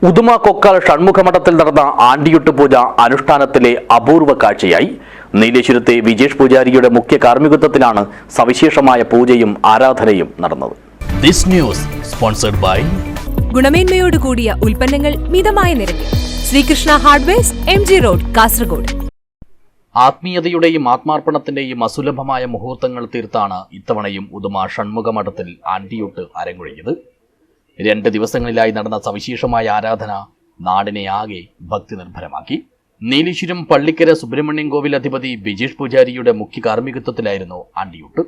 ഉദുമ കൊക്കാൽ ഷൺമുഖമഠത്തിൽ നടന്ന ആണ്ടിയൊട്ട് പൂജ അനുഷ്ഠാനത്തിലെ അപൂർവ കാഴ്ചയായി. നീലേശ്വരത്തെ വിജേഷ് പൂജാരിയുടെ മുഖ്യ കാർമ്മികത്വത്തിലാണ് സവിശേഷമായ പൂജയും ആരാധനയും നടന്നത്. This news sponsored by ഗുണമേന്മയോട് കൂടിയ ഉൽപ്പന്നങ്ങൾ മിതമായ നിരക്കിൽ Sreekrishna hardwares MG road Kasaragod. ആത്മീയതയുടെയും ആത്മാർപ്പണത്തിന്റെയും അസുലഭമായ മുഹൂർത്തങ്ങൾ തീർത്താണ് ഇത്തവണയും ഉദുമ ഷൺമുഖമഠത്തിൽ ആണ്ടിയൊട്ട് അരങ്ങൊഴിഞ്ഞത്. 2 ദിവസങ്ങളിലായി നടന്ന സവിശേഷമായ ആരാധന നാടിനെ ആകെ ഭക്തി നിർഭരമാക്കി. നീലേശ്വരം പള്ളിക്കര സുബ്രഹ്മണ്യം കോവിൽ അധിപതി വിജേഷ് പൂജാരിയുടെ മുഖ്യ കാർമ്മികത്വത്തിലായിരുന്നു ആണ്ടിയൊട്ട്.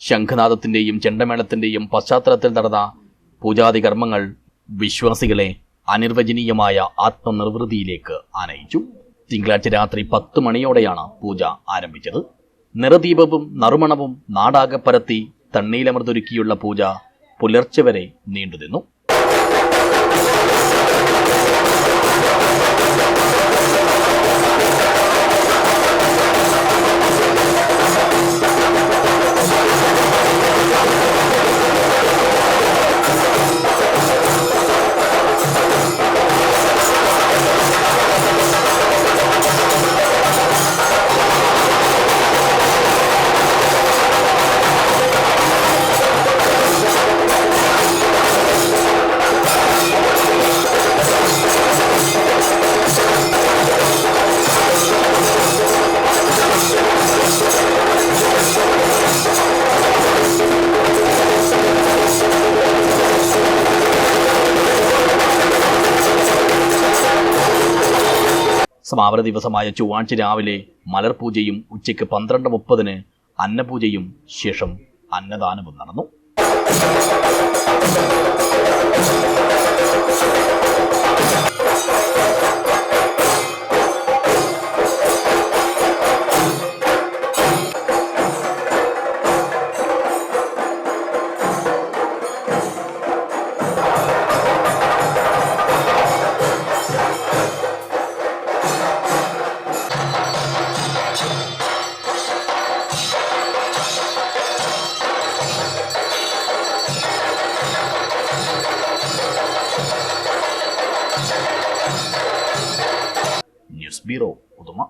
ശംഖനാദത്തിന്റെയും ചെണ്ടമേളത്തിന്റെയും പശ്ചാത്തലത്തിൽ നടന്ന പൂജാതി കർമ്മങ്ങൾ വിശ്വാസികളെ അനിർവചനീയമായ ആത്മനിർവൃതിയിലേക്ക് ആനയിച്ചു. തിങ്കളാഴ്ച രാത്രി 10 മണിയോടെയാണ് പൂജ ആരംഭിച്ചത്. നിറദീപവും നറുമണവും നാടാകെ പരത്തി തണ്ണീലമൃതൊരുക്കിയുള്ള പൂജ പുലർച്ചെ വരെ നീണ്ടുനിന്നു. സമാപന ദിവസമായ ചൊവ്വാഴ്ച രാവിലെ മലർപൂജയും ഉച്ചയ്ക്ക് 12:30 അന്നപൂജയും ശേഷം അന്നദാനവും നടന്നു. News bureau, Uduma.